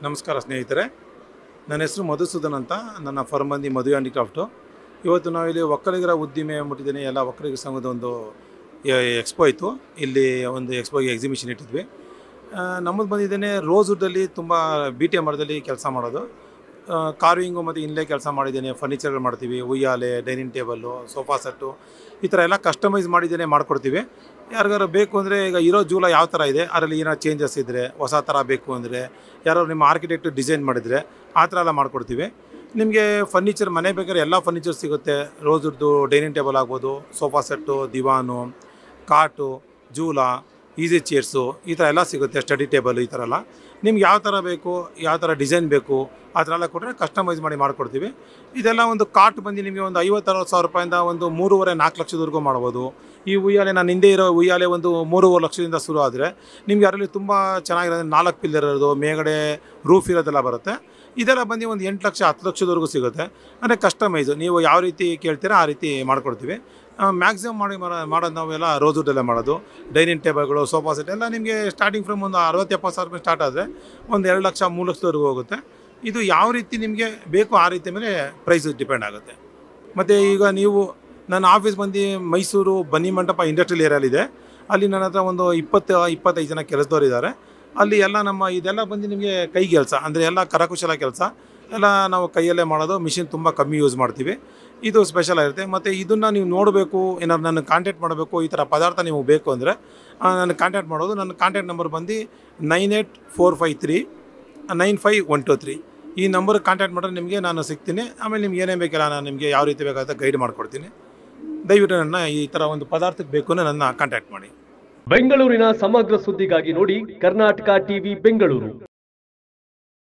ನಮಸ್ಕಾರ ಸ್ನೇಹಿತರೆ, ನನ್ನ ಹೆಸರು ಮಧುಸೂದನ್ ಅಂತ. ನನ್ನ ಫರ್ಮ್ ಬಂದು ಮಧು ಹ್ಯಾಂಡಿಕ್ರಾಫ್ಟು. ಇವತ್ತು ನಾವಿಲ್ಲಿ ಒಕ್ಕಲಿಗರ ಉದ್ದಿಮೆ ಮುಟ್ಟಿದ್ದೀನಿ. ಎಲ್ಲ ಒಕ್ಕಲಿಗರ ಸಂಘದ ಒಂದು ಎಕ್ಸ್ಪೋ ಇತ್ತು. ಇಲ್ಲಿ ಒಂದು ಎಕ್ಸ್ಪೋಗೆ ಎಕ್ಸಿಬಿಷನ್ ಇಟ್ಟಿದ್ವಿ. ನಮ್ಮದು ಬಂದಿದ್ದೇನೆ ರೋಸ್ವುಡ್ಡಲ್ಲಿ, ತುಂಬ ಬೀಟೆ ಮರದಲ್ಲಿ ಕೆಲಸ ಮಾಡೋದು. ಕಾರ್ವಿಂಗು ಮತ್ತು ಇನ್ಲೇ ಕೆಲಸ ಮಾಡಿದ್ದೇನೆ. ಫರ್ನಿಚರ್ಗಳು ಮಾಡ್ತೀವಿ, ಉಯ್ಯಾಲೆ, ಡೈನಿಂಗ್ ಟೇಬಲ್ಲು, ಸೋಫಾ ಸೆಟ್ಟು, ಈ ಥರ ಎಲ್ಲ ಕಸ್ಟಮೈಸ್ ಮಾಡಿದ್ದೇನೆ, ಮಾಡಿಕೊಡ್ತೀವಿ. ಯಾರಿಗಾರು ಬೇಕು ಅಂದರೆ, ಈಗ ಇರೋ ಜೂಲ ಯಾವ ಥರ ಇದೆ ಅದರಲ್ಲಿ ಏನೋ ಚೇಂಜಸ್ ಇದ್ದರೆ, ಹೊಸ ಥರ ಬೇಕು ಅಂದರೆ, ಯಾರೋ ನಿಮ್ಮ ಆರ್ಕಿಟೆಕ್ಟ್ ಡಿಸೈನ್ ಮಾಡಿದರೆ ಆ ಥರ ಎಲ್ಲ ಮಾಡಿಕೊಡ್ತೀವಿ. ನಿಮಗೆ ಫರ್ನಿಚರ್ ಮನೆ ಬೇಕಾದ್ರೆ ಎಲ್ಲ ಫರ್ನಿಚರ್ ಸಿಗುತ್ತೆ. ರೋಸ್ವುಡ್ದು ಡೈನಿಂಗ್ ಟೇಬಲ್ ಆಗ್ಬೋದು, ಸೋಫಾ ಸೆಟ್ಟು, ದಿವಾನು, ಕಾಟು, ಜೂಲ, ಈಸಿ ಚೇರ್ಸು, ಈ ಥರ ಎಲ್ಲ ಸಿಗುತ್ತೆ. ಸ್ಟಡಿ ಟೇಬಲ್, ಈ ಥರ ಎಲ್ಲ ನಿಮ್ಗೆ ಯಾವ ಥರ ಬೇಕು, ಯಾವ ಥರ ಡಿಸೈನ್ ಬೇಕು ಆ ಥರ ಎಲ್ಲ ಕೊಟ್ಟರೆ ಕಸ್ಟಮೈಸ್ ಮಾಡಿ ಮಾಡಿಕೊಡ್ತೀವಿ. ಇದೆಲ್ಲ ಒಂದು ಕಾಟ್ ಬಂದು ನಿಮಗೆ ಒಂದು 50-60 ಸಾವಿರ ರೂಪಾಯಿಂದ ಒಂದು 3.5-4 ಲಕ್ಷದವರೆಗೂ ಮಾಡ್ಬೋದು. ಈ ಉಯ್ಯಾಲೆ, ನಾನು ಹಿಂದೆ ಇರೋ ಉಯ್ಯಾಲೆ ಒಂದು 3.5 ಲಕ್ಷದಿಂದ ಶುರು ಆದರೆ, ನಿಮಗೆ ಅದರಲ್ಲಿ ತುಂಬ ಚೆನ್ನಾಗಿರೋದು 4 ಪಿಲ್ಲರ್ ಇರೋದು, ಮೇಗಡೆ ರೂಫ್ ಇರೋದೆಲ್ಲ ಬರುತ್ತೆ. ಇದೆಲ್ಲ ಬಂದು ಒಂದು 8 ಲಕ್ಷ 10 ಲಕ್ಷದವರೆಗೂ ಸಿಗುತ್ತೆ. ಅಂದರೆ ಕಸ್ಟಮೈಸು ನೀವು ಯಾವ ರೀತಿ ಕೇಳ್ತೀರಾ ಆ ರೀತಿ ಮಾಡಿಕೊಡ್ತೀವಿ. ಮ್ಯಾಕ್ಸಿಮಮ್ ಮಾಡೋದು ನಾವೆಲ್ಲ ರೋಸ್ವುಡ್ಡಲ್ಲೇ ಮಾಡೋದು. ಡೈನಿಂಗ್ ಟೇಬಲ್ಗಳು, ಸೋಫಾ ಸೆಟ್ ಎಲ್ಲ ನಿಮಗೆ ಸ್ಟಾರ್ಟಿಂಗ್ ಫ್ರಮ್ ಒಂದು 60-70 ಸಾವಿರ ರೂಪಾಯಿ ಸ್ಟಾರ್ಟ್ ಆದರೆ ಒಂದು 2 ಲಕ್ಷ 3 ಲಕ್ಷದವರೆಗೂ ಹೋಗುತ್ತೆ. ಇದು ಯಾವ ರೀತಿ ನಿಮಗೆ ಬೇಕು ಆ ರೀತಿ ಮೇಲೆ ಪ್ರೈಸ್ ಡಿಪೆಂಡ್ ಆಗುತ್ತೆ. ಮತ್ತು ಈಗ ನೀವು, ನನ್ನ ಆಫೀಸ್ ಬಂದು ಮೈಸೂರು ಬನ್ನಿ ಮಂಟಪ ಇಂಡಸ್ಟ್ರಿಯಲ್ ಏರಿಯಾಲಿದೆ. ಅಲ್ಲಿ ನನ್ನ ಹತ್ರ ಒಂದು 20-25 ಜನ ಕೆಲಸದವ್ರು ಇದ್ದಾರೆ. ಅಲ್ಲಿ ಎಲ್ಲ ಇದೆಲ್ಲ ಬಂದು ನಿಮಗೆ ಕೈ ಕೆಲಸ, ಅಂದರೆ ಎಲ್ಲ ಕರಕುಶಲ ಕೆಲಸ ಎಲ್ಲ ನಾವು ಕೈಯಲ್ಲೇ ಮಾಡೋದು. ಮಿಷಿನ್ ತುಂಬ ಕಮ್ಮಿ ಯೂಸ್ ಮಾಡ್ತೀವಿ. ಇದು ಸ್ಪೆಷಲ್ ಆಗಿರುತ್ತೆ. ಮತ್ತು ಇದನ್ನು ನೀವು ನೋಡಬೇಕು, ಏನಾದ್ರು ನನ್ನ ಕಾಂಟ್ಯಾಕ್ಟ್ ಮಾಡಬೇಕು, ಈ ಥರ ಪದಾರ್ಥ ನೀವು ಬೇಕು ಅಂದರೆ ನನ್ನ ಕಾಂಟ್ಯಾಕ್ಟ್ ಮಾಡೋದು. ನನ್ನ ಕಾಂಟ್ಯಾಕ್ಟ್ ನಂಬರ್ ಬಂದು 9845395123. ಈ ನಂಬರ್ಗೆ ಕಾಂಟ್ಯಾಕ್ಟ್ ಮಾಡಿದ್ರೆ ನಿಮಗೆ ನಾನು ಸಿಗ್ತೀನಿ. ಆಮೇಲೆ ನಿಮ್ಗೆ ಏನೇ ಬೇಕಿಲ್ಲ, ನಾನು ನಿಮಗೆ ಯಾವ ರೀತಿ ಬೇಕಾಗುತ್ತೆ ಗೈಡ್ ಮಾಡಿಕೊಡ್ತೀನಿ. ದಯವಿಟ್ಟು ನನ್ನ ಈ ಥರ ಒಂದು ಪದಾರ್ಥಕ್ಕೆ ಬೇಕು ಅಂದರೆ ನನ್ನ ಕಾಂಟ್ಯಾಕ್ಟ್ ಮಾಡಿ. ಬೆಂಗಳೂರಿನ ಸಮಗ್ರ ಸುದ್ದಿಗಾಗಿ ನೋಡಿ ಕರ್ನಾಟಕ ಟಿವಿ ಬೆಂಗಳೂರು.